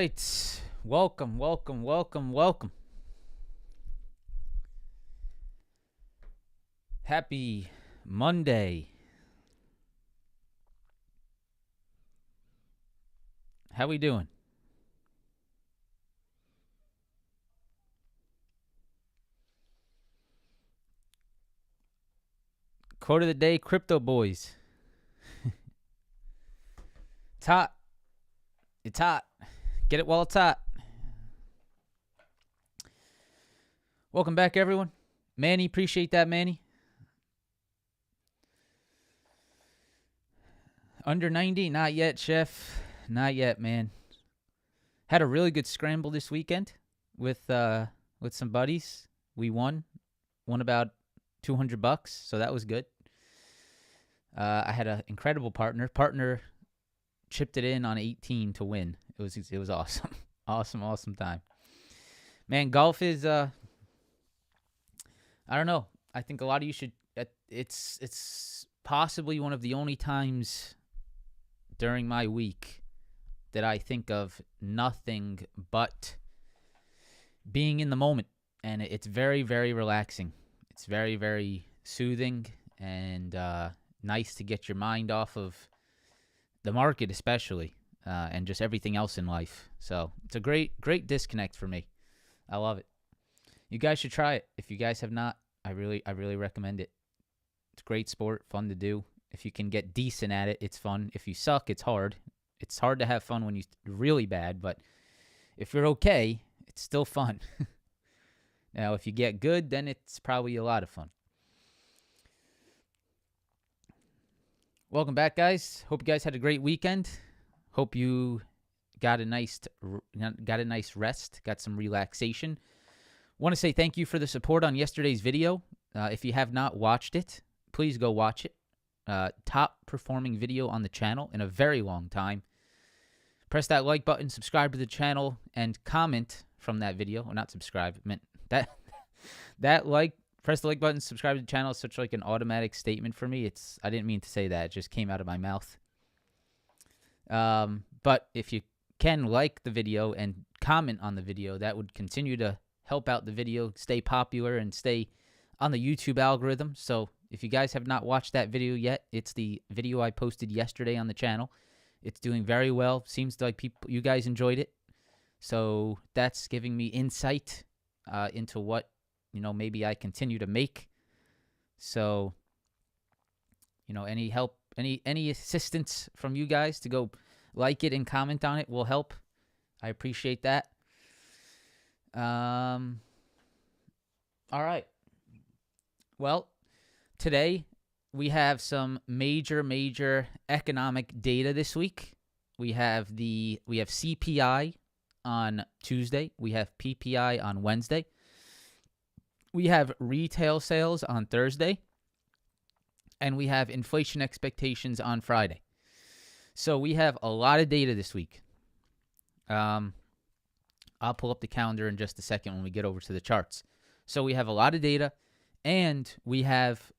right. Welcome, welcome, welcome, welcome. Happy Monday. How we doing? Quote of the day, crypto boys. It's hot. It's hot. Get it while it's hot. Welcome back, everyone. Manny, appreciate that, Manny. Under 90? Not yet, Chef. Not yet, man. Had a really good scramble this weekend with some buddies. We won about $200, so that was good. I had an incredible partner. Partner chipped it in on 18 to win. It was awesome. awesome time. Man, golf is I don't know. I think a lot of you should. It's possibly one of the only times during my week that I think of nothing but being in the moment, and it's very, very relaxing. It's very, very soothing and nice to get your mind off of the market, especially, and just everything else in life. So it's a great disconnect for me. I love it. You guys should try it. If you guys have not, I really recommend it. It's a great sport, fun to do. If you can get decent at it, it's fun. If you suck, it's hard. It's hard to have fun when you're really bad, but if you're okay, it's still fun. Now, if you get good, then it's probably a lot of fun. Welcome back, guys. Hope you guys had a great weekend. Hope you got a nice rest, got some relaxation. Want to say thank you for the support on yesterday's video. If you have not watched it, please go watch it. Top performing video on the channel in a very long time. Press that like button, subscribe to the channel, and comment from that video. Or not subscribe, meant that like. Press the like button, subscribe to the channel. It's such like an automatic statement for me. I didn't mean to say that. It just came out of my mouth. But if you can like the video and comment on the video, that would continue to help out the video, stay popular, and stay on the YouTube algorithm. So if you guys have not watched that video yet, it's the video I posted yesterday on the channel. It's doing very well. Seems like you guys enjoyed it. So that's giving me insight into what, maybe I continue to make. So, any help, any assistance from you guys to go like it and comment on it will help. I appreciate that. All right. Well, today we have some major economic data this week. We have CPI on Tuesday. We have PPI on Wednesday. We have retail sales on Thursday. And we have inflation expectations on Friday. So we have a lot of data this week. I'll pull up the calendar in just a second when we get over to the charts. So we have a lot of data, and we have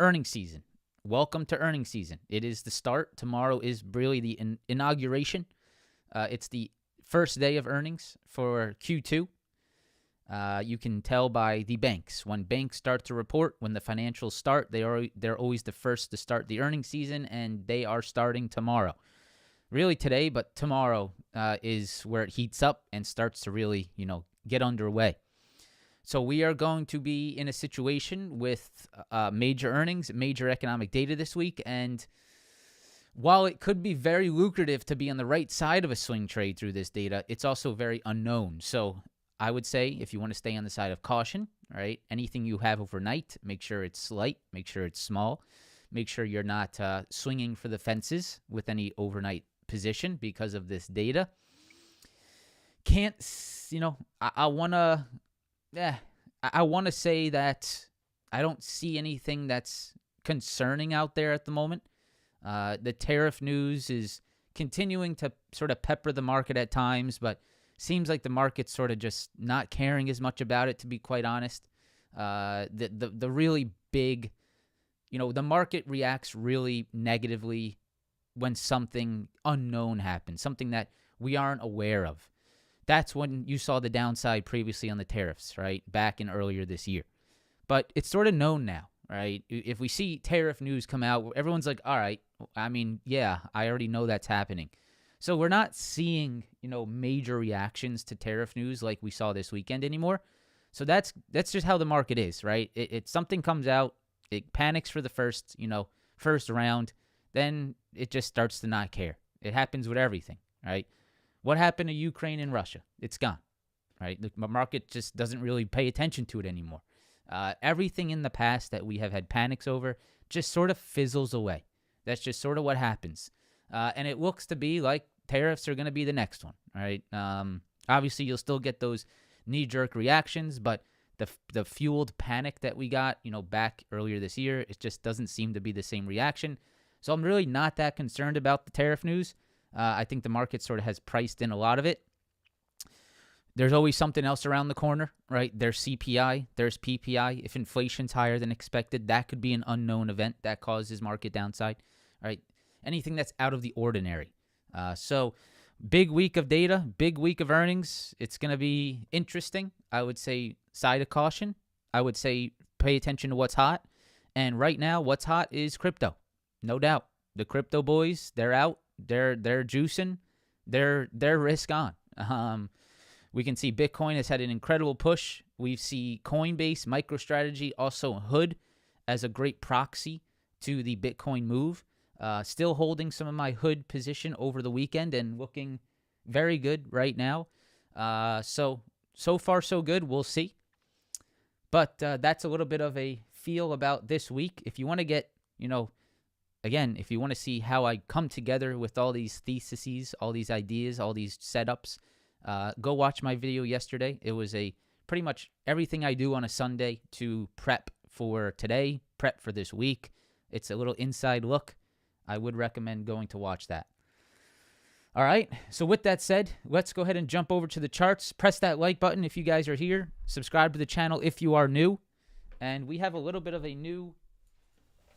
earnings season. Welcome to earnings season. It is the start. Tomorrow is really the inauguration. It's the first day of earnings for Q2. You can tell by the banks. When banks start to report, when the financials start, they're always the first to start the earnings season, and they are starting tomorrow. Really today, but tomorrow is where it heats up and starts to really, get underway. So we are going to be in a situation with major earnings, major economic data this week, and while it could be very lucrative to be on the right side of a swing trade through this data, it's also very unknown. So I would say if you want to stay on the side of caution, right, anything you have overnight, make sure it's light, make sure it's small, make sure you're not swinging for the fences with any overnight position because of this data. I want to say that I don't see anything that's concerning out there at the moment. The tariff news is continuing to sort of pepper the market at times, but seems like the market's sort of just not caring as much about it, to be quite honest. The really big, the market reacts really negatively when something unknown happens, something that we aren't aware of. That's when you saw the downside previously on the tariffs, right? Back in earlier this year. But it's sort of known now, right? If we see tariff news come out, everyone's like, all right, I mean, yeah, I already know that's happening. So we're not seeing, major reactions to tariff news like we saw this weekend anymore. So that's just how the market is, right? It something comes out, it panics for the first round, then it just starts to not care. It happens with everything, right? What happened to Ukraine and Russia? It's gone, right? The market just doesn't really pay attention to it anymore. Everything in the past that we have had panics over just sort of fizzles away. That's just sort of what happens. And it looks to be like tariffs are going to be the next one, right? Obviously, you'll still get those knee-jerk reactions, but the fueled panic that we got, back earlier this year, it just doesn't seem to be the same reaction. So I'm really not that concerned about the tariff news. I think the market sort of has priced in a lot of it. There's always something else around the corner, right? There's CPI, there's PPI. If inflation's higher than expected, that could be an unknown event that causes market downside, right? Anything that's out of the ordinary. So big week of data, big week of earnings. It's going to be interesting. I would say side of caution. I would say pay attention to what's hot. And right now, what's hot is crypto. No doubt. The crypto boys, they're out. They're juicing. They're risk on. We can see Bitcoin has had an incredible push. We see Coinbase, MicroStrategy, also Hood as a great proxy to the Bitcoin move. Still holding some of my Hood position over the weekend and looking very good right now. So far, so good. We'll see. But that's a little bit of a feel about this week. If you want to get, again, if you want to see how I come together with all these theses, all these ideas, all these setups, go watch my video yesterday. It was pretty much everything I do on a Sunday to prep for today, prep for this week. It's a little inside look. I would recommend going to watch that. All right. So with that said, let's go ahead and jump over to the charts. Press that like button if you guys are here. Subscribe to the channel if you are new. And we have a little bit of a new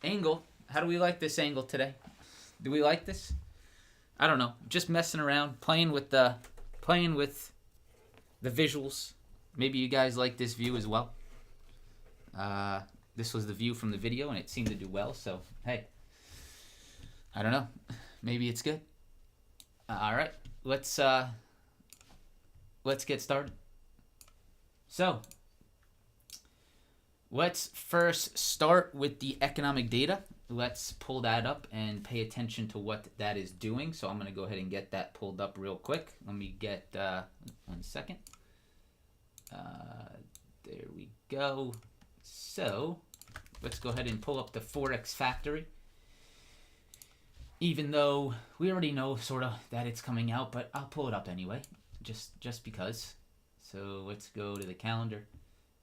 angle. How do we like this angle today? Do we like this? I don't know. Just messing around, playing with the visuals. Maybe you guys like this view as well. This was the view from the video, and it seemed to do well. So, hey, I don't know. Maybe it's good. All right, let's get started. So, let's first start with the economic data. Let's pull that up and pay attention to what that is doing. So I'm going to go ahead and get that pulled up real quick. Let me get 1 second. There we go. So let's go ahead and pull up the Forex Factory. Even though we already know sort of that it's coming out, but I'll pull it up anyway, just because. So let's go to the calendar.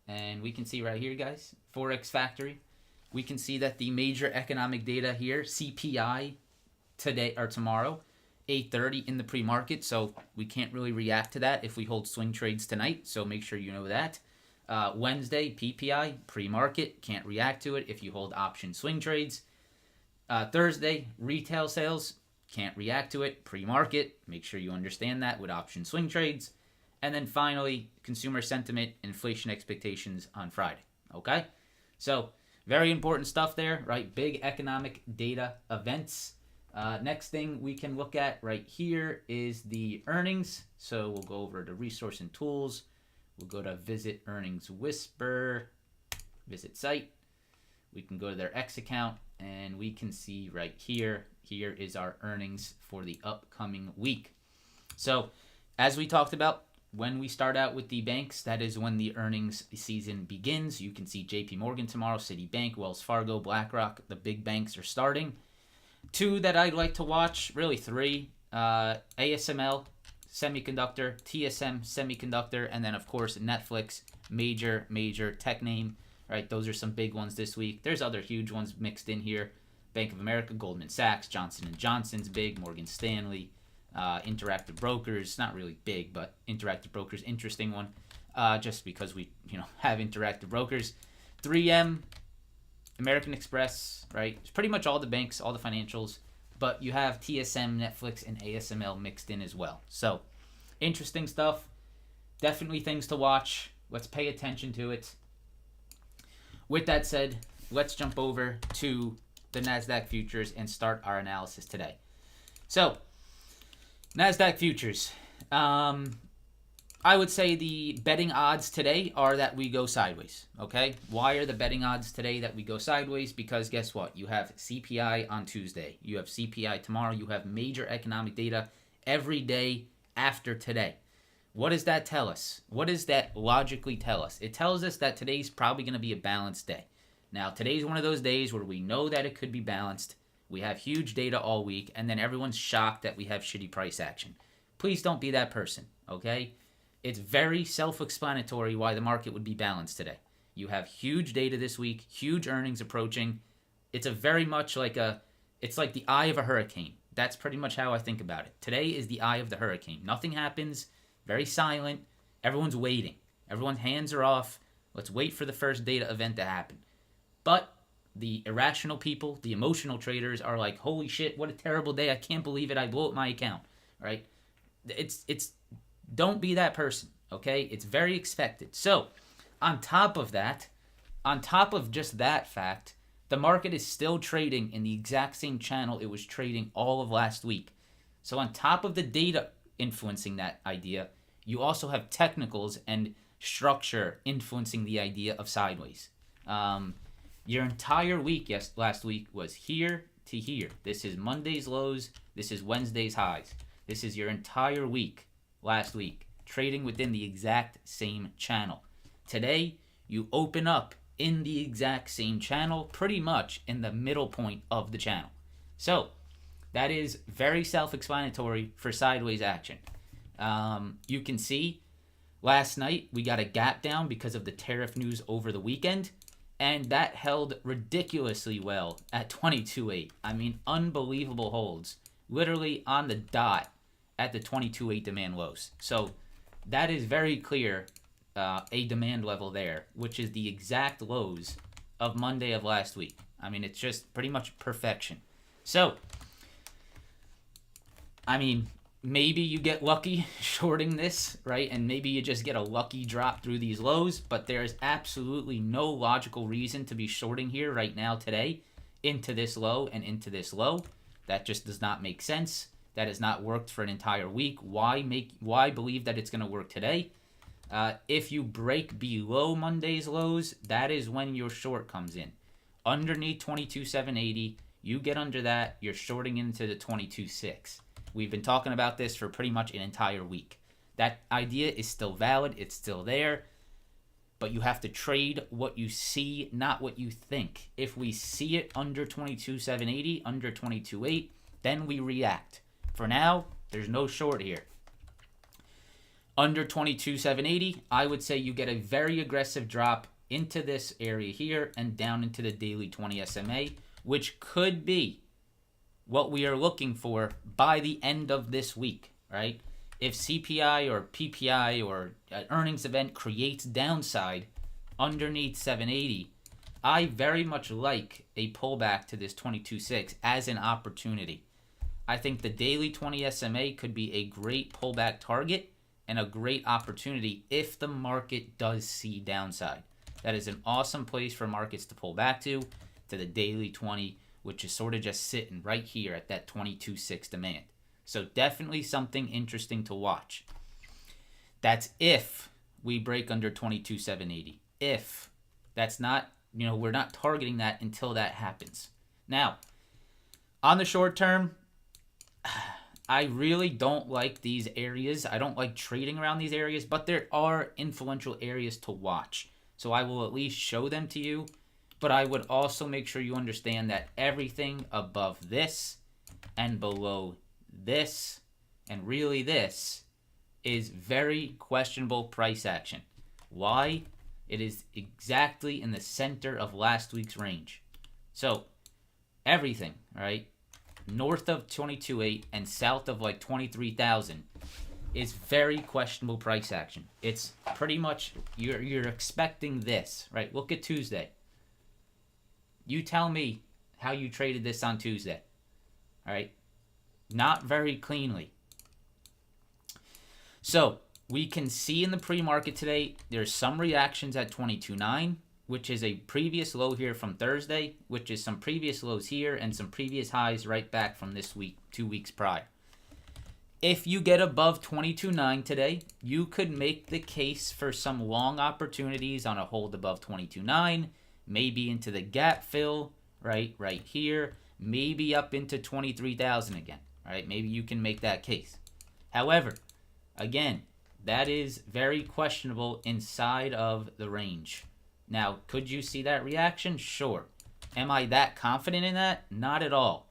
And we can see right here, guys, Forex Factory. We can see that the major economic data here, CPI today or tomorrow, 8:30 in the pre-market. So we can't really react to that if we hold swing trades tonight. So make sure you know that. Wednesday, PPI, pre-market, can't react to it if you hold option swing trades. Thursday, retail sales, can't react to it, pre-market. Make sure you understand that with option swing trades. And then finally, consumer sentiment, inflation expectations on Friday. Okay? So very important stuff there, right? Big economic data events. Next thing we can look at right here is the earnings. So we'll go over to resource and tools. We'll go to visit earnings whisper, visit site. We can go to their X account and we can see right here, here is our earnings for the upcoming week. So as we talked about, when we start out with the banks, that is when the earnings season begins. You can see JP Morgan tomorrow, Citibank, Wells Fargo, BlackRock. The big banks are starting. 2 that I'd like to watch, really 3, ASML, semiconductor, TSM, semiconductor, and then, of course, Netflix, major tech name. Right, those are some big ones this week. There's other huge ones mixed in here. Bank of America, Goldman Sachs, Johnson & Johnson's big, Morgan Stanley. Interactive Brokers, not really big, but Interactive Brokers, interesting one, just because we have Interactive Brokers. 3M, American Express, right? It's pretty much all the banks, all the financials, but you have TSM, Netflix, and ASML mixed in as well. So interesting stuff. definitely things to watch. Let's pay attention to it. With that said, let's jump over to the NASDAQ futures and start our analysis today. So, NASDAQ futures. I would say the betting odds today are that we go sideways, okay? Why are the betting odds today that we go sideways? Because guess what? You have CPI on Tuesday. You have CPI tomorrow. You have major economic data every day after today. What does that tell us? What does that logically tell us? It tells us that today's probably going to be a balanced day. Now, today's one of those days where we know that it could be balanced. We have huge data all week, and then everyone's shocked that we have shitty price action. Please don't be that person, okay? It's very self-explanatory why the market would be balanced today. You have huge data this week, huge earnings approaching. It's a very much like it's like the eye of a hurricane. That's pretty much how I think about it. Today is the eye of the hurricane. Nothing happens, very silent. Everyone's waiting. Everyone's hands are off. Let's wait for the first data event to happen. But the irrational people, the emotional traders are like, holy shit, what a terrible day. I can't believe it. I blew up my account, right? Don't be that person, okay? It's very expected. So, on top of that, on top of just that fact, the market is still trading in the exact same channel it was trading all of last week. So, on top of the data influencing that idea, you also have technicals and structure influencing the idea of sideways. Your entire week last week was here to here. This is Monday's lows. This is Wednesday's highs. This is your entire week last week, trading within the exact same channel. Today, you open up in the exact same channel, pretty much in the middle point of the channel. So, that is very self-explanatory for sideways action. You can see last night we got a gap down because of the tariff news over the weekend, and that held ridiculously well at 22.8. I mean, unbelievable holds, literally on the dot at the 22.8 demand lows. So that is very clear, a demand level there, which is the exact lows of Monday of last week. I mean, it's just pretty much perfection. So, I mean, maybe you get lucky shorting this, right? And maybe you just get a lucky drop through these lows, but there's absolutely no logical reason to be shorting here right now today into this low and into this low. That just does not make sense. That has not worked for an entire week. Why believe that it's going to work today? If you break below Monday's lows, that is when your short comes in. Underneath 22,780, you get under that, you're shorting into the 22.6. We've been talking about this for pretty much an entire week. That idea is still valid. It's still there. But you have to trade what you see, not what you think. If we see it under 22,780, under 22.8, then we react. For now, there's no short here. Under 22,780, I would say you get a very aggressive drop into this area here and down into the daily 20 SMA, which could be what we are looking for by the end of this week, right? If CPI or PPI or an earnings event creates downside underneath 780, I very much like a pullback to this 22.6 as an opportunity. I think the daily 20 SMA could be a great pullback target and a great opportunity if the market does see downside. That is an awesome place for markets to pull back to the daily 20, which is sort of just sitting right here at that 22.6 demand. So definitely something interesting to watch. That's if we break under 22,780. If. That's not, we're not targeting that until that happens. Now, on the short term, I really don't like these areas. I don't like trading around these areas, but there are influential areas to watch. So I will at least show them to you. But I would also make sure you understand that everything above this and below this and really this is very questionable price action. Why? It is exactly in the center of last week's range. So everything, right, north of 22.8 and south of like 23,000 is very questionable price action. It's pretty much, you're expecting this, right? Look at Tuesday. You tell me how you traded this on Tuesday. All right? Not very cleanly. So, we can see in the pre-market today, there's some reactions at 22.9, which is a previous low here from Thursday, which is some previous lows here and some previous highs right back from this week, 2 weeks prior. If you get above 22.9 today, you could make the case for some long opportunities on a hold above 22.9, maybe into the gap fill, right here, maybe up into 23,000 again, right? Maybe you can make that case. However, again, that is very questionable inside of the range. Now, could you see that reaction? Sure. Am I that confident in that? Not at all.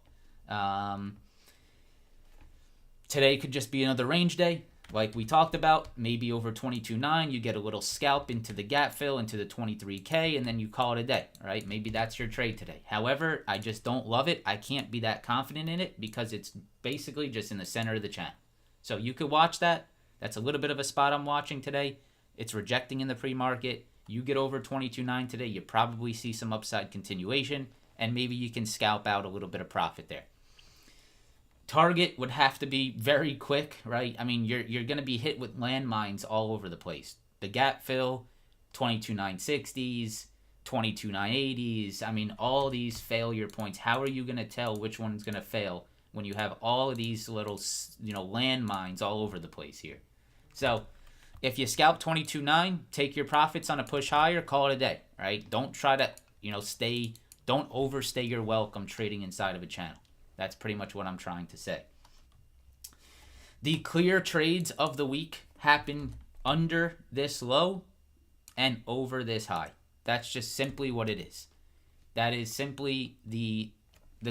Today could just be another range day, like we talked about. Maybe over 22.9, you get a little scalp into the gap fill, into the 23K, and then you call it a day, right? Maybe that's your trade today. However, I just don't love it. I can't be that confident in it because it's basically just in the center of the channel. So you could watch that. That's a little bit of a spot I'm watching today. It's rejecting in the pre-market. You get over 22.9 today, you probably see some upside continuation, and maybe you can scalp out a little bit of profit there. Target would have to be very quick, right? I mean, you're going to be hit with landmines all over the place. The gap fill, 22.960s, 22.980s. I mean, all these failure points. How are you going to tell which one's going to fail when you have all of these little, landmines all over the place here? So if you scalp 22.9, take your profits on a push higher, call it a day, right? Don't try to, don't overstay your welcome trading inside of a channel. That's pretty much what I'm trying to say. The clear trades of the week happen under this low and over this high. That's just simply what it is. That is simply the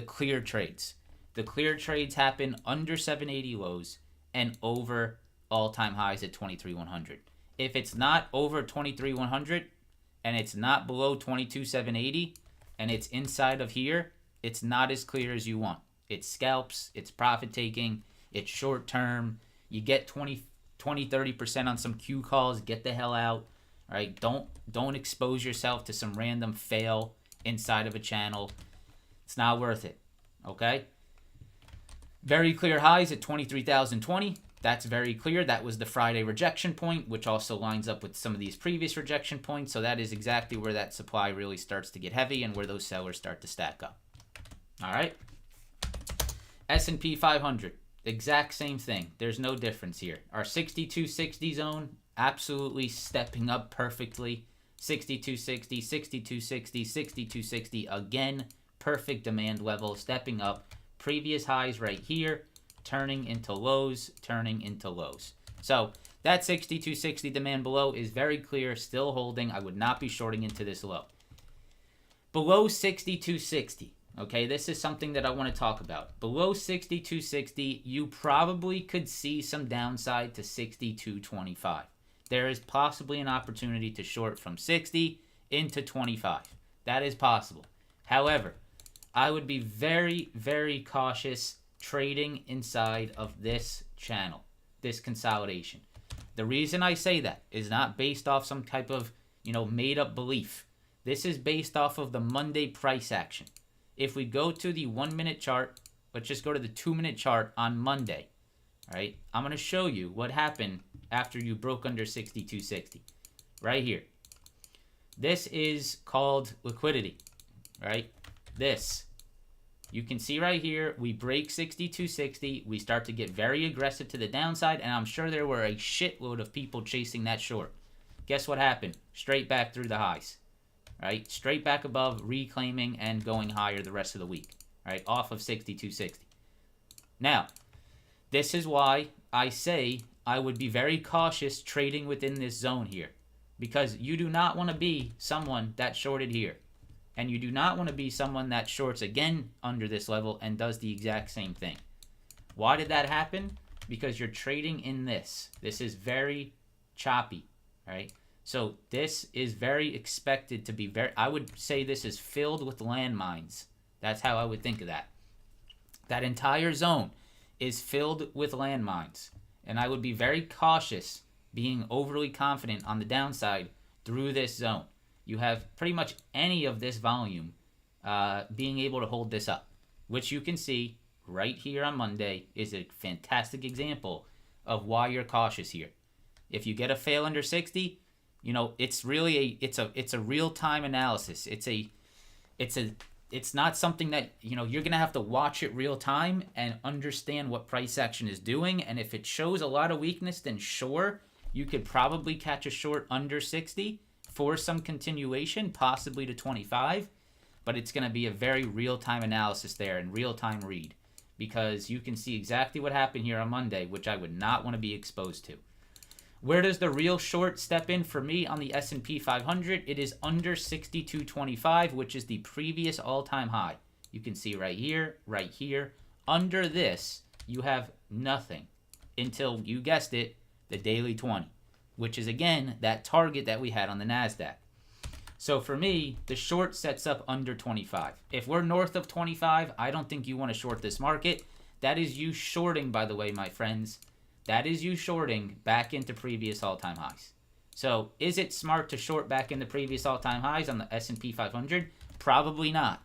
clear trades. The clear trades happen under 780 lows and over all-time highs at 23,100. If it's not over 23,100 and it's not below 22,780 and it's inside of here, it's not as clear as you want. It's scalps, it's profit taking, it's short term. You get 30% on some Q calls, get the hell out. All right, don't expose yourself to some random fail inside of a channel. It's not worth it. Okay? Very clear highs at 23,020. That's very clear. That was the Friday rejection point, which also lines up with some of these previous rejection points. So that is exactly where that supply really starts to get heavy and where those sellers start to stack up. All right? S&P 500, exact same thing. There's no difference here. Our 6260 zone, absolutely stepping up perfectly. 6260, 6260, 6260, again, perfect demand level, stepping up. Previous highs right here, turning into lows, turning into lows. So that 6260 demand below is very clear, still holding. I would not be shorting into this low. Below 6260. Okay, this is something that I want to talk about. Below 6260, you probably could see some downside to 6225. There is possibly an opportunity to short from 60 into 25. That is possible. However, I would be very, very cautious trading inside of this channel, this consolidation. The reason I say that is not based off some type of, made-up belief. This is based off of the Monday price action. If we go to the 1-minute chart, let's just go to the 2-minute chart on Monday. All right, I'm going to show you what happened after you broke under 6260. Right here. This is called liquidity. Right? This. You can see right here, we break 6260. We start to get very aggressive to the downside, and I'm sure there were a shitload of people chasing that short. Guess what happened? Straight back through the highs. Right? Straight back above, reclaiming and going higher the rest of the week. Right? Off of 6260. Now, this is why I say I would be very cautious trading within this zone here. Because you do not want to be someone that shorted here. And you do not want to be someone that shorts again under this level and does the exact same thing. Why did that happen? Because you're trading in this. This is very choppy. Right? So this is very expected to be I would say this is filled with landmines. That's how I would think of that. That entire zone is filled with landmines. And I would be very cautious being overly confident on the downside through this zone. You have pretty much any of this volume being able to hold this up, which you can see right here on Monday is a fantastic example of why you're cautious here. If you get a fail under 60, it's really it's a real-time analysis. It's not something that, you're going to have to watch it real time and understand what price action is doing. And if it shows a lot of weakness, then sure, you could probably catch a short under 60 for some continuation, possibly to 25. But it's going to be a very real-time analysis there and real-time read, because you can see exactly what happened here on Monday, which I would not want to be exposed to. Where does the real short step in for me on the S&P 500? It is under 62.25, which is the previous all-time high. You can see right here, right here. Under this, you have nothing until, you guessed it, the daily 20, which is, again, that target that we had on the NASDAQ. So for me, the short sets up under 25. If we're north of 25, I don't think you want to short this market. That is you shorting, by the way, my friends. That is you shorting back into previous all-time highs. So is it smart to short back into previous all-time highs on the S&P 500? Probably not.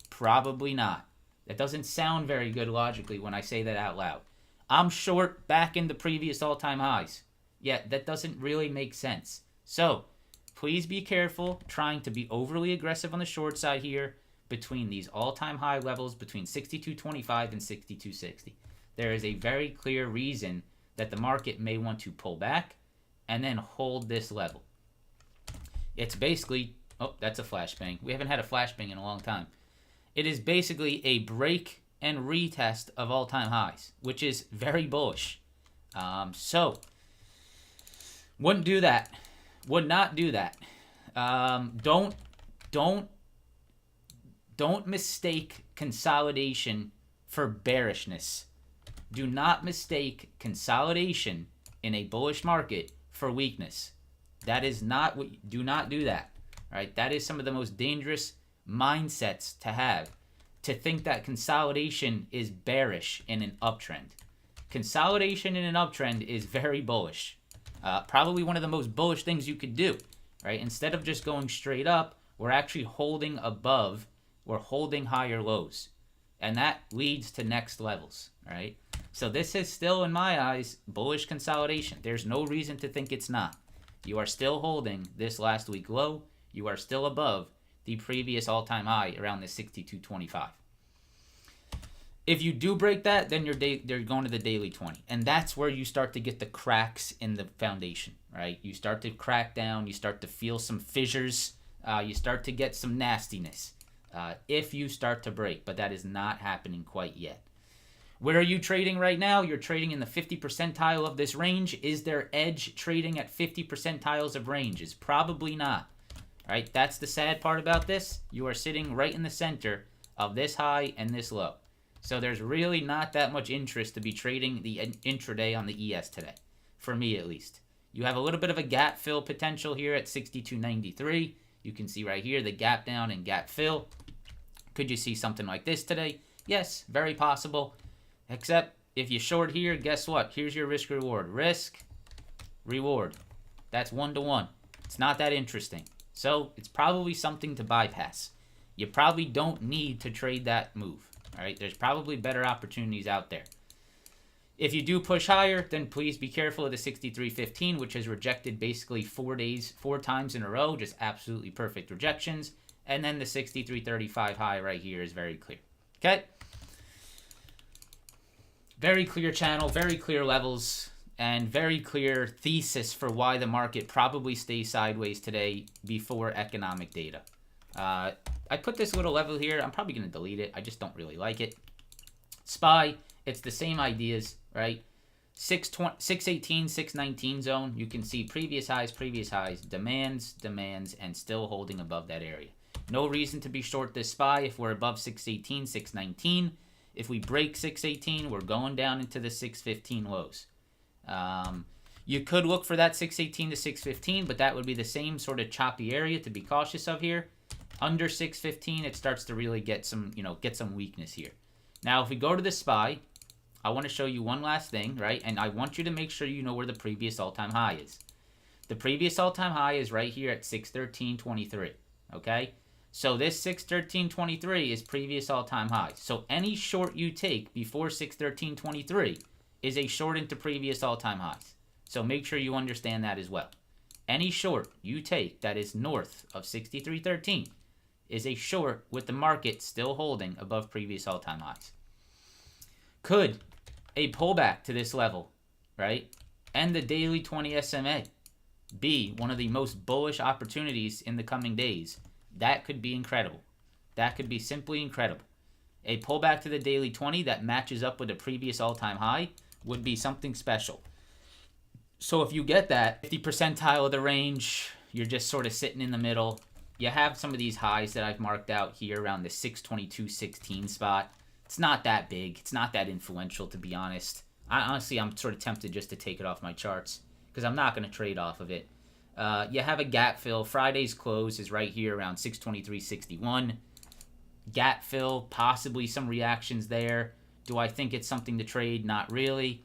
Probably not. That doesn't sound very good logically when I say that out loud. I'm short back into previous all-time highs. Yeah, that doesn't really make sense. So please be careful trying to be overly aggressive on the short side here between these all-time high levels between 62.25 and 62.60. There is a very clear reason that the market may want to pull back and then hold this level. It's basically, oh, that's a flashbang. We haven't had a flashbang in a long time. It is basically a break and retest of all-time highs, which is very bullish. So, wouldn't do that. Would not do that. Don't mistake consolidation for bearishness. Do not mistake consolidation in a bullish market for weakness. That is not what. Do not do that. All right, that is some of the most dangerous mindsets to have. To think that consolidation is bearish in an uptrend. Consolidation in an uptrend is very bullish. Probably one of the most bullish things you could do. Right? Instead of just going straight up, we're actually holding above. We're holding higher lows, and that leads to next levels. Right? So this is still, in my eyes, bullish consolidation. There's no reason to think it's not. You are still holding this last week low. You are still above the previous all-time high around the 62.25. If you do break that, then you're going to the daily 20. And that's where you start to get the cracks in the foundation, right? You start to crack down. You start to feel some fissures. You start to get some nastiness if you start to break. But that is not happening quite yet. Where are you trading right now? You're trading in the 50 percentile of this range. Is there edge trading at 50 percentiles of ranges? Probably not. All right, that's the sad part about this. You are sitting right in the center of this high and this low. So there's really not that much interest to be trading the intraday on the ES today, for me at least. You have a little bit of a gap fill potential here at 62.93. You can see right here the gap down and gap fill. Could you see something like this today? Yes, very possible. Except if you short here, guess what? Here's your risk reward. Risk, reward. That's 1-to-1. It's not that interesting. So it's probably something to bypass. You probably don't need to trade that move. All right, there's probably better opportunities out there. If you do push higher, then please be careful of the 63.15, which has rejected basically 4 times in a row, just absolutely perfect rejections. And then the 63.35 high right here is very clear. Okay? Very clear channel, very clear levels, and very clear thesis for why the market probably stays sideways today before economic data. I put this little level here. I'm probably going to delete it. I just don't really like it. SPY, it's the same ideas, right? 618, 619 zone. You can see previous highs, demands, and still holding above that area. No reason to be short this SPY if we're above 618, 619. If we break 618, we're going down into the 615 lows. You could look for that 618 to 615, but that would be the same sort of choppy area to be cautious of here. Under 615, it starts to really get some weakness here. Now, if we go to the SPY, I want to show you one last thing, right? And I want you to make sure you know where the previous all-time high is. The previous all-time high is right here at 613.23, okay? So this 613.23 is previous all-time high. So any short you take before 613.23 is a short into previous all-time highs. So make sure you understand that as well. Any short you take that is north of 63.13 is a short with the market still holding above previous all-time highs. Could a pullback to this level, right, and the daily 20 SMA be one of the most bullish opportunities in the coming days? That could be incredible. That could be simply incredible. A pullback to the daily 20 that matches up with a previous all-time high would be something special. So if you get that 50 percentile of the range, you're just sort of sitting in the middle. You have some of these highs that I've marked out here around the 622.16 spot. It's not that big. It's not that influential, to be honest. I'm sort of tempted just to take it off my charts because I'm not going to trade off of it. You have a gap fill. Friday's close is right here around 623.61. Gap fill, possibly some reactions there. Do I think it's something to trade? Not really.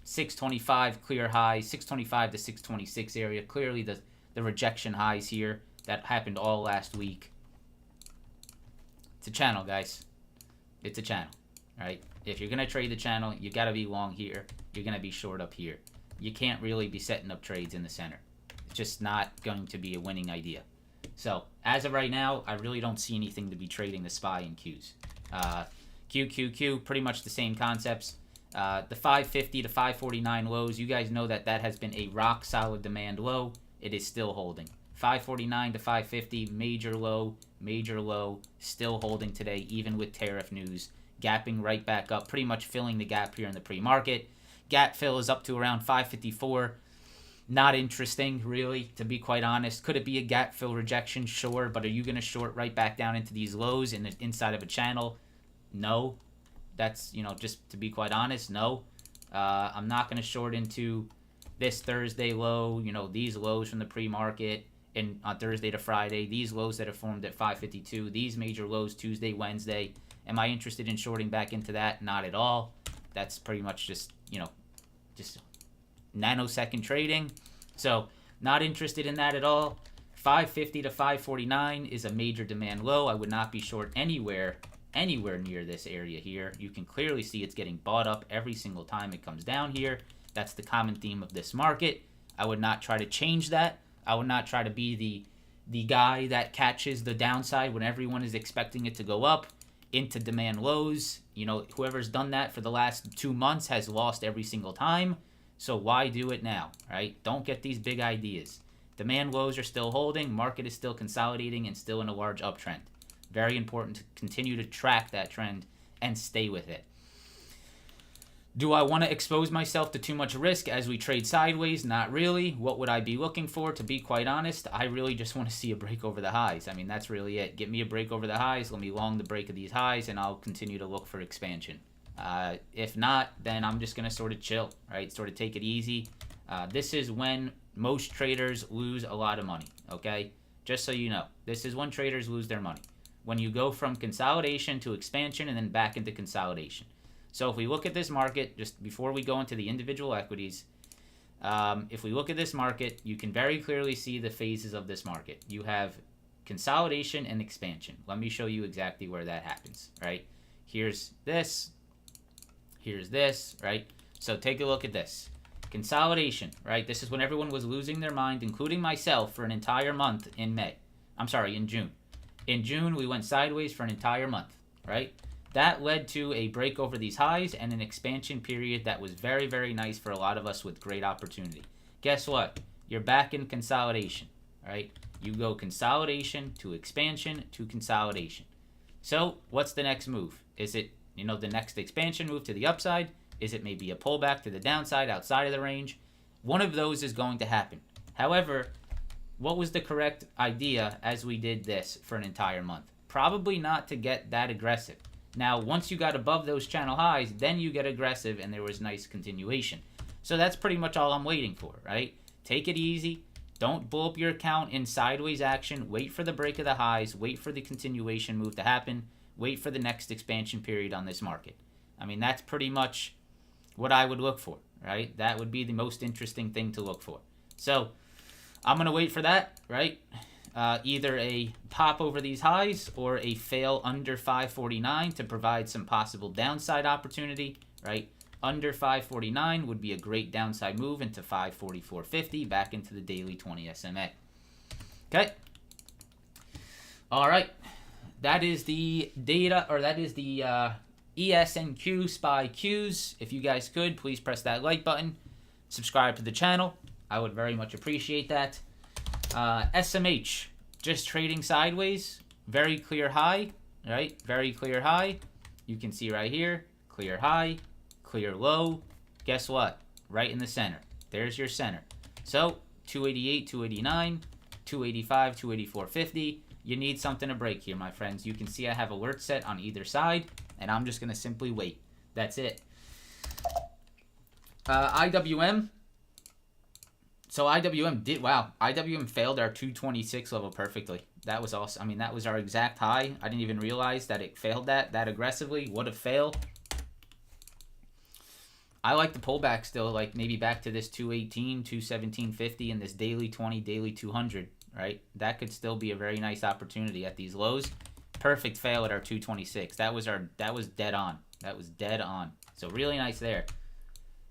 625 clear high, 625 to 626 area. Clearly the rejection highs here that happened all last week. It's a channel, guys. It's a channel, right? If you're going to trade the channel, you got to be long here. You're going to be short up here. You can't really be setting up trades in the center. It's just not going to be a winning idea. So as of right now, I really don't see anything to be trading the SPY and Qs. QQQ, pretty much the same concepts. The 550 to 549 lows, you guys know that has been a rock solid demand low. It is still holding. 549 to 550, major low, still holding today, even with tariff news. Gapping right back up, pretty much filling the gap here in the pre-market. Gap fill is up to around 554. Not interesting, really, to be quite honest. Could it be a gap fill rejection? Sure, but are you going to short right back down into these lows inside of a channel? No. That's, just to be quite honest, no. I'm not going to short into this Thursday low, these lows from the pre-market and on Thursday to Friday, these lows that are formed at 552, these major lows Tuesday, Wednesday. Am I interested in shorting back into that? Not at all. That's pretty much just nanosecond trading. So not interested in that at all. 550 to 549 is a major demand low. I would not be short anywhere near this area here. You can clearly see it's getting bought up every single time it comes down here. That's the common theme of this market. I would not try to change that. I would not try to be the guy that catches the downside when everyone is expecting it to go up into demand lows. Whoever's done that for the last 2 months has lost every single time. So why do it now, right? Don't get these big ideas. Demand lows are still holding. Market is still consolidating and still in a large uptrend. Very important to continue to track that trend and stay with it. Do I want to expose myself to too much risk as we trade sideways? Not really. What would I be looking for? To be quite honest, I really just want to see a break over the highs. I mean, that's really it. Get me a break over the highs. Let me long the break of these highs, and I'll continue to look for expansion. If not, then I'm just going to sort of chill, right? Sort of take it easy. This is when most traders lose a lot of money, okay? Just so you know, this is when traders lose their money. When you go from consolidation to expansion and then back into consolidation. So if we look at this market, just before we go into the individual equities, if we look at this market, you can very clearly see the phases of this market. You have consolidation and expansion. Let me show you exactly where that happens, right? Here's this, right? So take a look at this. Consolidation, right? This is when everyone was losing their mind, including myself, for an entire month in June. In June, we went sideways for an entire month, right? That led to a break over these highs and an expansion period that was very, very nice for a lot of us with great opportunity. Guess what? You're back in consolidation, right? You go consolidation to expansion to consolidation. So what's the next move? Is it, the next expansion move to the upside? Is it maybe a pullback to the downside outside of the range? One of those is going to happen. However, what was the correct idea as we did this for an entire month? Probably not to get that aggressive. Now, once you got above those channel highs, then you get aggressive and there was nice continuation. So that's pretty much all I'm waiting for, right? Take it easy. Don't blow up your account in sideways action. Wait for the break of the highs. Wait for the continuation move to happen. Wait for the next expansion period on this market. I mean, that's pretty much what I would look for, right? That would be the most interesting thing to look for. So I'm going to wait for that, right? Either a pop over these highs or a fail under 549 to provide some possible downside opportunity, right? Under 549 would be a great downside move into 544.50, back into the daily 20 SMA. Okay. All right. That is the data, or that is the ESNQ SPY Qs. If you guys could, please press that like button. Subscribe to the channel. I would very much appreciate that. SMH, just trading sideways. Very clear high, right? Very clear high. You can see right here, clear high, clear low. Guess what? Right in the center. There's your center. So 288, 289, 285, 284.50. You need something to break here, my friends. You can see I have alerts set on either side, and I'm just going to simply wait. That's it. IWM. So IWM did, wow, IWM failed our 226 level perfectly. That was awesome. I mean, that was our exact high. I didn't even realize that it failed that aggressively. What a fail. I like the pullback still, like maybe back to this 218, 217.50 and this daily 20, daily 200, right? That could still be a very nice opportunity at these lows. Perfect fail at our 226. That was dead on. That was dead on. So really nice there.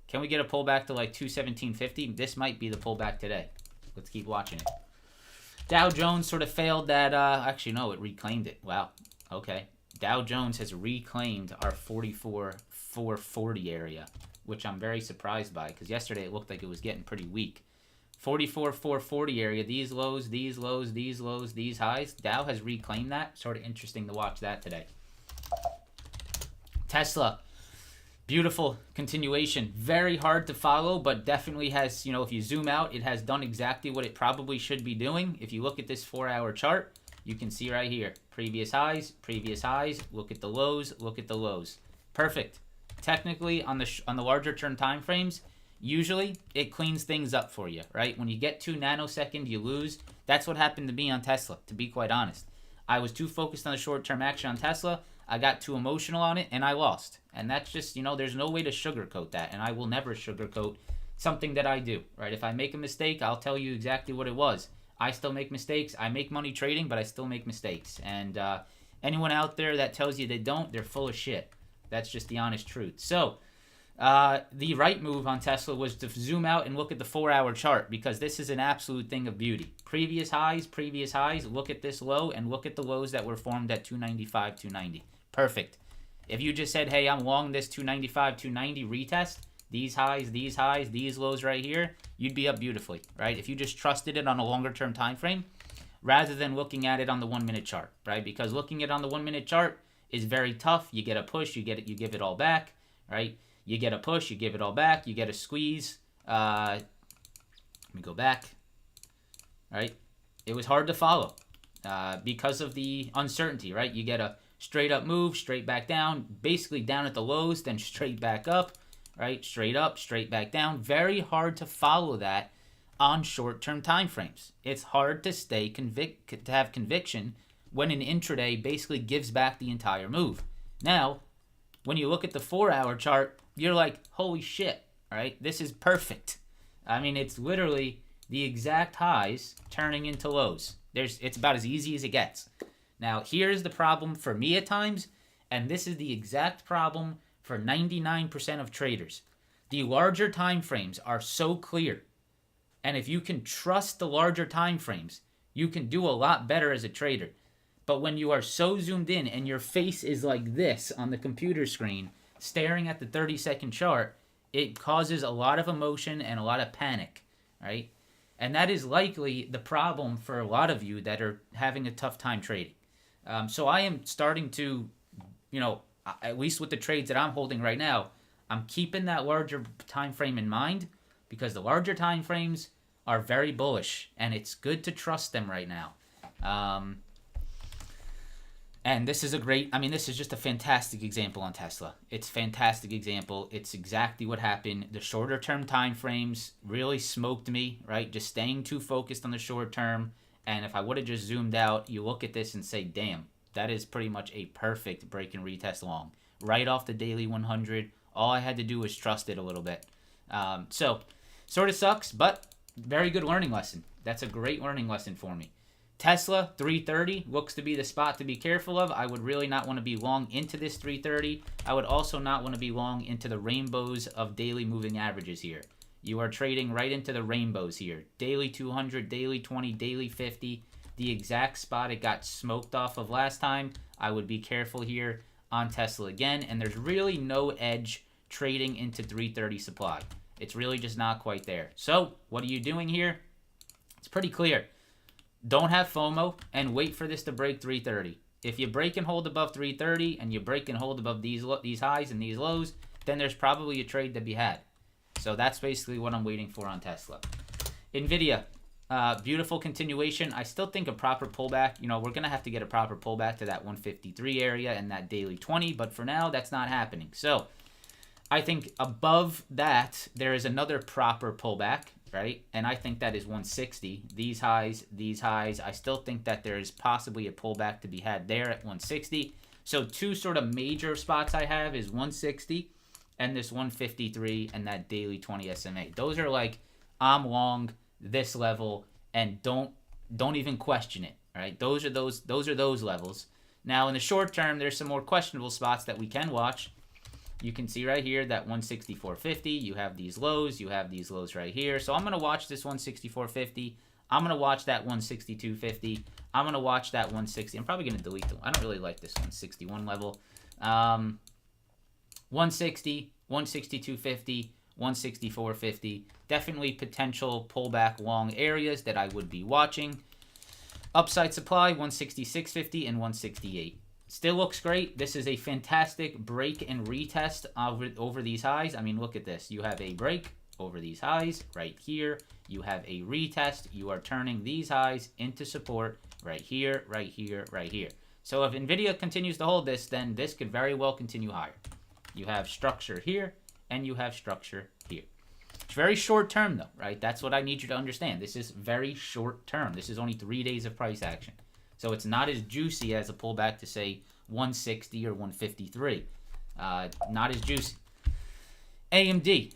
Can we get a pullback to like 217.50? This might be the pullback today. Let's keep watching it. Dow Jones sort of failed that. Actually, no, it reclaimed it. Wow. Okay. Dow Jones has reclaimed our 44,440 area, which I'm very surprised by because yesterday it looked like it was getting pretty weak. 44,440 area, these lows, these lows, these lows, these highs. Dow has reclaimed that. Sort of interesting to watch that today. Tesla. Beautiful continuation. Very hard to follow, but definitely has, if you zoom out, it has done exactly what it probably should be doing. If you look at this 4-hour chart, you can see right here. Previous highs, look at the lows, look at the lows. Perfect. Technically, on the larger term time frames, usually it cleans things up for you, right? When you get 2 nanosecond, you lose. That's what happened to me on Tesla, to be quite honest. I was too focused on the short-term action on Tesla. I got too emotional on it, and I lost. And that's just, there's no way to sugarcoat that, and I will never sugarcoat something that I do, right? If I make a mistake, I'll tell you exactly what it was. I still make mistakes. I make money trading, but I still make mistakes. And anyone out there that tells you they don't, they're full of shit. That's just the honest truth. So the right move on Tesla was to zoom out and look at the 4-hour chart because this is an absolute thing of beauty. Previous highs, look at this low and look at the lows that were formed at 295, 290. Perfect. If you just said, hey, I'm long this 295, 290 retest, these highs, these lows right here, you'd be up beautifully, right? If you just trusted it on a longer term time frame rather than looking at it on the 1-minute chart, right? Because looking at it on the 1-minute chart is very tough. You get a push, you give it all back, right? You get a push, you give it all back, you get a squeeze. Let me go back, right? It was hard to follow because of the uncertainty, right? You get a straight up move, straight back down, basically down at the lows, then straight back up, right? Straight up, straight back down. Very hard to follow that on short-term time frames. It's hard to to have conviction when an intraday basically gives back the entire move. Now, when you look at the 4-hour chart, you're like, holy shit, right? This is perfect. I mean, it's literally the exact highs turning into lows. It's about as easy as it gets. Now, here's the problem for me at times, and this is the exact problem for 99% of traders. The larger time frames are so clear, and if you can trust the larger time frames, you can do a lot better as a trader. But when you are so zoomed in and your face is like this on the computer screen, staring at the 30-second chart, it causes a lot of emotion and a lot of panic, right? And that is likely the problem for a lot of you that are having a tough time trading. So I am starting to, at least with the trades that I'm holding right now, I'm keeping that larger time frame in mind because the larger time frames are very bullish and it's good to trust them right now. And this is this is just a fantastic example on Tesla. It's a fantastic example. It's exactly what happened. The shorter term time frames really smoked me, right? Just staying too focused on the short term. And if I would have just zoomed out, you look at this and say, damn, that is pretty much a perfect break and retest long. Right off the daily 100. All I had to do was trust it a little bit. So, sort of sucks, but very good learning lesson. That's a great learning lesson for me. Tesla, 330, looks to be the spot to be careful of. I would really not want to be long into this 330. I would also not want to be long into the rainbows of daily moving averages here. You are trading right into the rainbows here. Daily 200, daily 20, daily 50. The exact spot it got smoked off of last time. I would be careful here on Tesla again. And there's really no edge trading into 330 supply. It's really just not quite there. So what are you doing here? It's pretty clear. Don't have FOMO and wait for this to break 330. If you break and hold above 330 and you break and hold above these highs and these lows, then there's probably a trade to be had. So that's basically what I'm waiting for on Tesla. NVIDIA, beautiful continuation. I still think a proper pullback. We're going to have to get a proper pullback to that 153 area and that daily 20. But for now, that's not happening. So I think above that, there is another proper pullback, right? And I think that is 160. These highs. I still think that there is possibly a pullback to be had there at 160. So two sort of major spots I have is 160 and this 153 and that daily 20 SMA. Those are like, I'm long this level and don't even question it, right? Those are those levels. Now in the short term, there's some more questionable spots that we can watch. You can see right here that 164.50. You have these lows right here. So I'm going to watch this 164.50. I'm going to watch that 162.50. I'm going to watch that 160. I'm probably going to delete them. I don't really like this 161 level. 160, 162.50, 164.50. Definitely potential pullback long areas that I would be watching. Upside supply, 166.50 and 168. Still looks great. This is a fantastic break and retest over these highs. I mean, look at this. You have a break over these highs right here. You have a retest. You are turning these highs into support right here, right here, right here. So if NVIDIA continues to hold this, then this could very well continue higher. You have structure here, and you have structure here. It's very short term, though, right? That's what I need you to understand. This is very short term. This is only 3 days of price action. So it's not as juicy as a pullback to, say, 160 or 153. Not as juicy. AMD.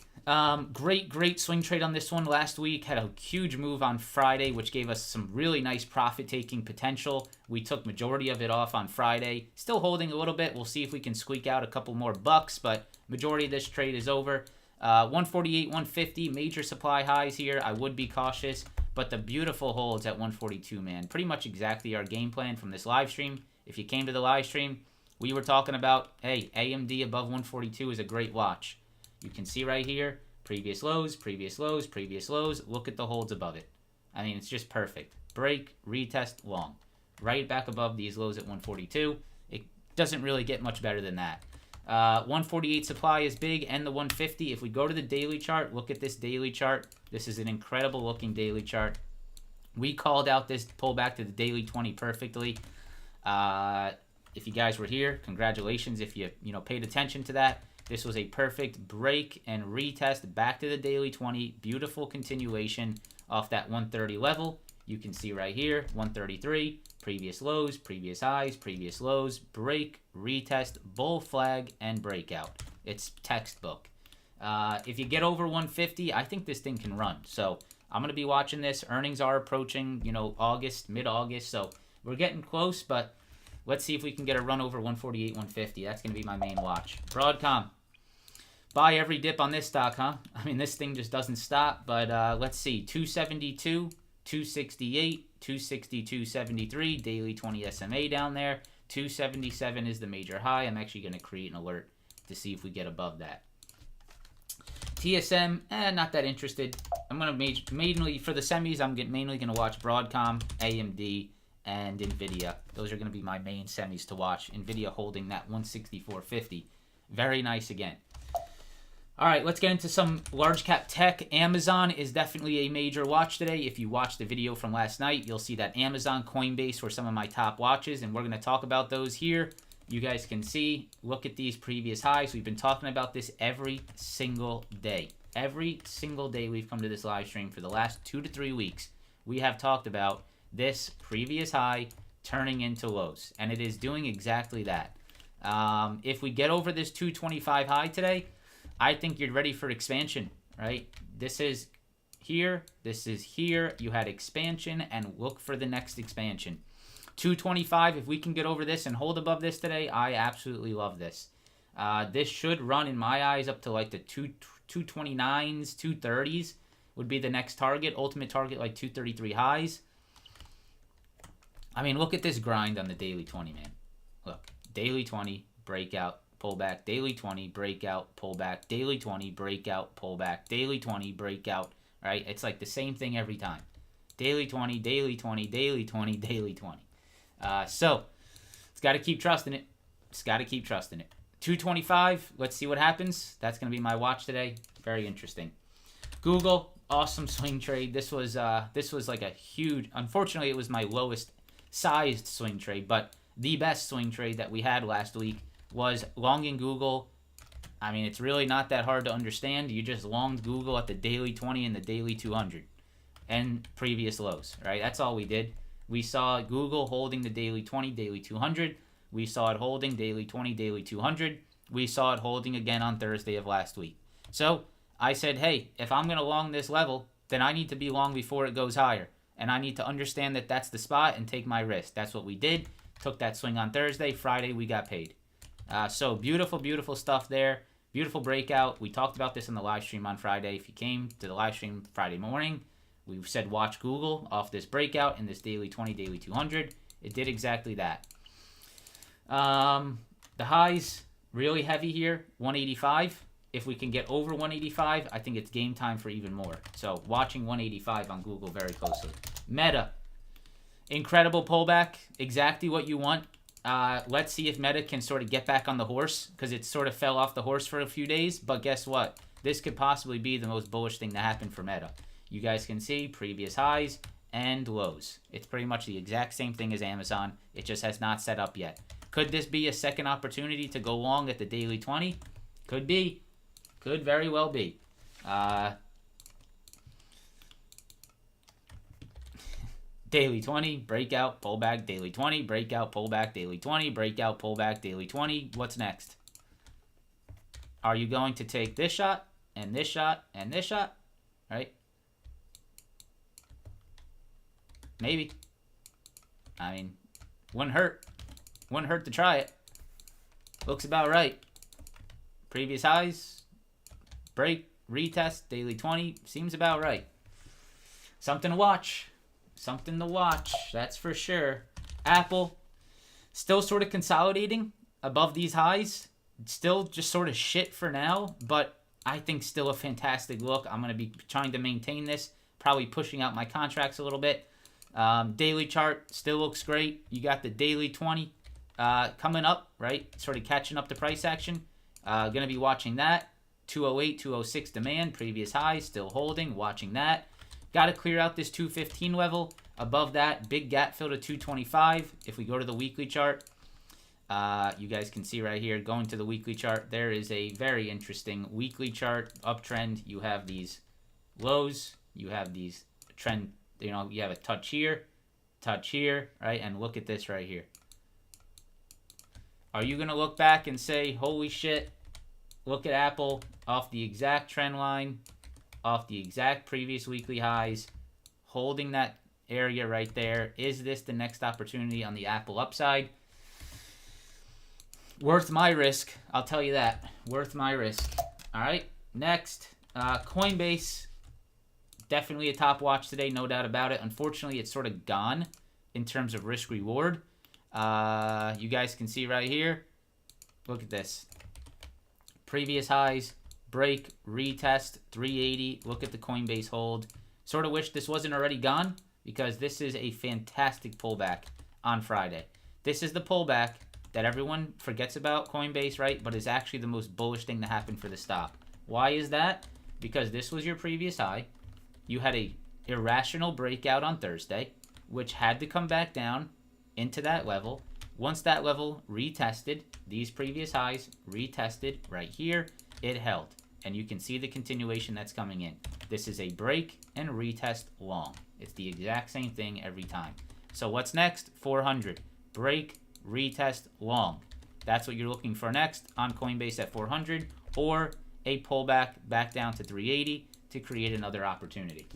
Great swing trade on this one last week. Had a huge move on Friday, which gave us some really nice profit-taking potential. We took majority of it off on Friday. Still holding a little bit. We'll see if we can squeak out a couple more bucks, but majority of this trade is over. 148, 150, major supply highs here. I would be cautious, but the beautiful holds at 142, man. Pretty much exactly our game plan from this live stream. If you came to the live stream, we were talking about, hey, AMD above 142 is a great watch. You can see right here, previous lows, previous lows, previous lows. Look at the holds above it. I mean, it's just perfect. Break, retest, long. Right back above these lows at 142. It doesn't really get much better than that. 148 supply is big, and the 150. If we go to the daily chart, look at this daily chart. This is an incredible looking daily chart. We called out this pullback to the daily 20 perfectly. If you guys were here, congratulations. If you paid attention to that, this was a perfect break and retest back to the daily 20. Beautiful continuation off that 130 level. You can see right here, 133, previous lows, previous highs, previous lows, break, retest, bull flag, and breakout. It's textbook. If you get over 150, I think this thing can run. So I'm going to be watching this. Earnings are approaching, August, mid-August. So we're getting close, but let's see if we can get a run over 148, 150. That's going to be my main watch. Broadcom. Buy every dip on this stock, huh? I mean, this thing just doesn't stop. But let's see. 272, 268, 260, 273. Daily 20 SMA down there. 277 is the major high. I'm actually going to create an alert to see if we get above that. TSM, not that interested. I'm going to mainly, for the semis, I'm mainly going to watch Broadcom, AMD, and NVIDIA. Those are going to be my main semis to watch. NVIDIA holding that 164.50. Very nice again. All right, let's get into some large cap tech. Amazon is definitely a major watch today. If you watched the video from last night, you'll see that Amazon, Coinbase were some of my top watches, and we're going to talk about those here. You guys can see, look at these previous highs. We've been talking about this every single day. Every single day we've come to this live stream for the last 2 to 3 weeks. We have talked about this previous high turning into lows, and it is doing exactly that. If we get over this 225 high today, I think you're ready for expansion, right? This is here. This is here. You had expansion, and look for the next expansion. 225, if we can get over this and hold above this today, I absolutely love this. This should run, in my eyes, up to like the 229s, 230s would be the next target. Ultimate target, like 233 highs. I mean, look at this grind on the daily 20, man. Look, daily 20, breakout, pullback, daily 20, breakout, pullback, daily 20, breakout, pullback, daily 20, breakout, right? It's like the same thing every time. Daily 20, daily 20, daily 20, daily 20. So, it's got to keep trusting it. It's got to keep trusting it. 225, let's see what happens. That's going to be my watch today. Very interesting. Google, awesome swing trade. This was like a huge, unfortunately, it was my lowest sized swing trade, but the best swing trade that we had last week was longing Google. I mean, it's really not that hard to understand. You just longed Google at the daily 20 and the daily 200 and previous lows, right? That's all we did. We saw Google holding the daily 20, daily 200. We saw it holding daily 20, daily 200. We saw it holding again on Thursday of last week. So I said, hey, if I'm going to long this level, then I need to be long before it goes higher. And I need to understand that that's the spot and take my risk. That's what we did. Took that swing on Thursday. Friday, we got paid. So beautiful, beautiful stuff there. Beautiful breakout. We talked about this in the live stream on Friday. If you came to the live stream Friday morning, we said watch Google off this breakout in this daily 20, daily 200. It did exactly that. The highs, really heavy here, 185. If we can get over 185, I think it's game time for even more. So watching 185 on Google very closely. Meta, incredible pullback, exactly what you want. Let's see if Meta can sort of get back on the horse, because it sort of fell off the horse for a few days. But guess what? This could possibly be the most bullish thing to happen for Meta. You guys can see previous highs and lows. It's pretty much the exact same thing as Amazon. It just has not set up yet. Could this be a second opportunity to go long at the daily 20? Could be. Could very well be. Daily 20, breakout, pullback, daily 20, breakout, pullback, daily 20, breakout, pullback, daily 20. What's next? Are you going to take this shot and this shot and this shot? Right? Maybe. I mean, wouldn't hurt. Wouldn't hurt to try it. Looks about right. Previous highs, break, retest, daily 20, seems about right. Something to watch. Something to watch, that's for sure. Apple, still sort of consolidating above these highs. Still just sort of shit for now, but I think still a fantastic look. I'm going to be trying to maintain this, probably pushing out my contracts a little bit. Daily chart still looks great. You got the daily 20 coming up, right? Sort of catching up to price action. Going to be watching that. 208, 206 demand, previous highs, still holding, watching that. Got to clear out this 215 level. Above that, big gap fill to 225. If we go to the weekly chart, you guys can see right here, going to the weekly chart, there is a very interesting weekly chart uptrend. You have these lows, you have these trend, you have a touch here, right? And look at this right here. Are you going to look back and say, holy shit, look at Apple off the exact trend line, off the exact previous weekly highs, holding that area right there? Is this the next opportunity on the Apple upside? Worth my risk, I'll tell you that. Worth my risk. All right, next, Coinbase. Definitely a top watch today, no doubt about it. Unfortunately, it's sort of gone in terms of risk reward. You guys can see right here. Look at this. Previous highs, break, retest, 380. Look at the Coinbase hold. Sort of wish this wasn't already gone, because this is a fantastic pullback on Friday. This is the pullback that everyone forgets about Coinbase, right? But is actually the most bullish thing to happen for the stock. Why is that? Because this was your previous high. You had a irrational breakout on Thursday, which had to come back down into that level. Once that level retested, these previous highs retested right here, it held. And you can see the continuation that's coming in. This is a break and retest long. It's the exact same thing every time. So what's next? 400. Break, retest, long. That's what you're looking for next on Coinbase at 400, or a pullback back down to 380. to create another opportunity.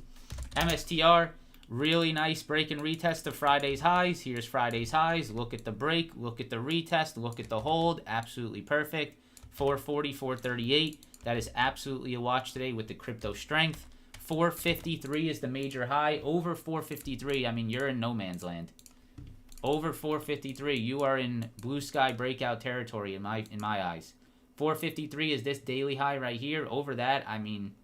MSTR, really nice break and retest of Friday's highs. Here's Friday's highs. Look at the break, look at the retest, look at the hold. Absolutely perfect. 440, 438. That is absolutely a watch today with the crypto strength. 453 is the major high. Over 453, I mean, you're in no man's land. Over 453, you are in blue sky breakout territory in my eyes. 453 is this daily high right here. Over that, I mean,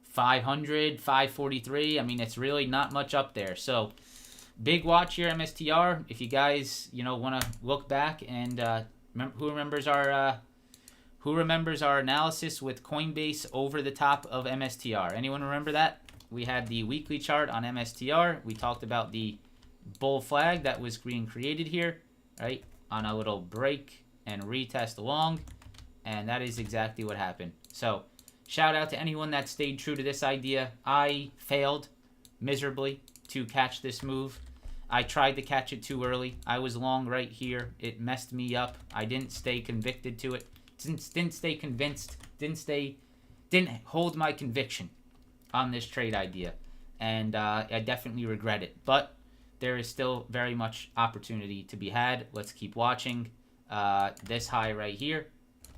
500, 543. I mean, it's really not much up there. So, big watch here, MSTR. If you guys, want to look back and who remembers our analysis with Coinbase over the top of MSTR? Anyone remember that? We had the weekly chart on MSTR. We talked about the bull flag that was being created here, right? On a little break and retest along, and that is exactly what happened. So, shout out to anyone that stayed true to this idea. I failed miserably to catch this move. I tried to catch it too early. I was long right here. It messed me up. I didn't stay convicted to it. Didn't stay convinced. Didn't hold my conviction on this trade idea. And I definitely regret it. But there is still very much opportunity to be had. Let's keep watching. This high right here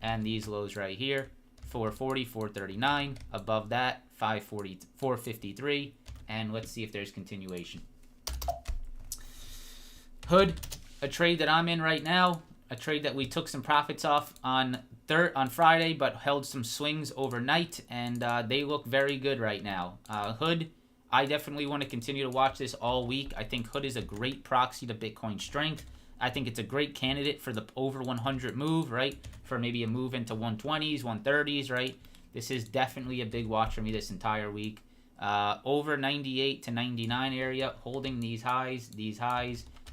and these lows right here. 440, 439. Above that, 540, 453. And let's see if there's continuation. Hood, a trade that I'm in right now. A trade that we took some profits off on Friday, but held some swings overnight, and they look very good right now. Hood, I definitely want to continue to watch this all week. I think Hood is a great proxy to Bitcoin strength. I think it's a great candidate for the over 100 move, right? For maybe a move into 120s, 130s, right? This is definitely a big watch for me this entire week. Over 98 to 99 area, holding these highs,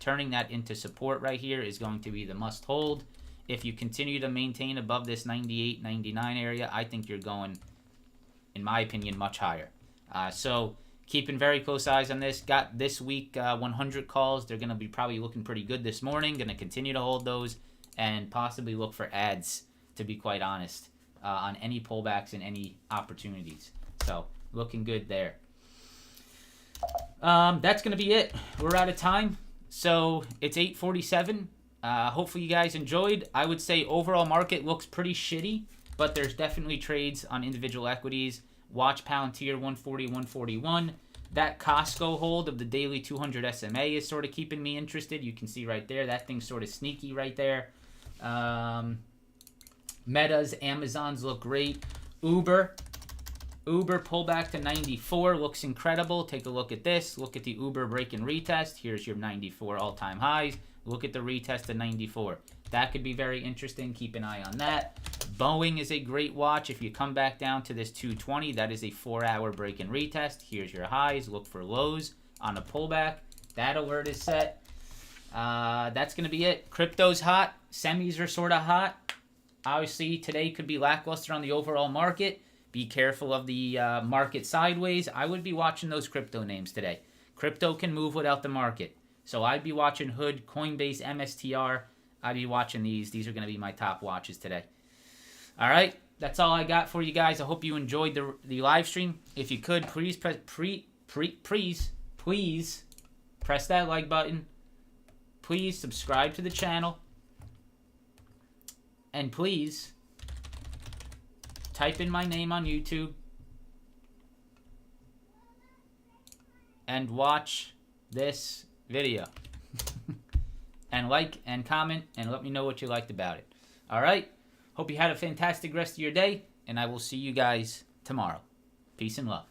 turning that into support right here is going to be the must hold. If you continue to maintain above this 98, 99 area, I think you're going, in my opinion, much higher. So keeping very close eyes on this. Got this week 100 calls. They're going to be probably looking pretty good this morning. Going to continue to hold those and possibly look for ads, to be quite honest, on any pullbacks and any opportunities. So looking good there. That's going to be it. We're out of time. So it's 8:47. Hopefully you guys enjoyed. I would say overall market looks pretty shitty, but there's definitely trades on individual equities. Watch Palantir 140, 141. That Costco hold of the daily 200 SMA is sort of keeping me interested. You can see right there. That thing's sort of sneaky right there. Meta's, Amazon's look great. Uber pullback to 94 looks incredible. Take a look at this. Look at the Uber break and retest. Here's your 94 all-time highs. Look at the retest to 94. That could be very interesting. Keep an eye on that. Boeing is a great watch. If you come back down to this 220, that is a 4-hour break and retest. Here's your highs. Look for lows on a pullback. That alert is set. That's going to be it. Crypto's hot. Semis are sort of hot. Obviously, today could be lackluster on the overall market. Be careful of the market sideways. I would be watching those crypto names today. Crypto can move without the market. So I'd be watching Hood, Coinbase, MSTR. I'd be watching these. These are going to be my top watches today. All right. That's all I got for you guys. I hope you enjoyed the live stream. If you could, please press that like button. Please subscribe to the channel. And please type in my name on YouTube and watch this video. And like and comment and let me know what you liked about it. All right. Hope you had a fantastic rest of your day, and I will see you guys tomorrow. Peace and love.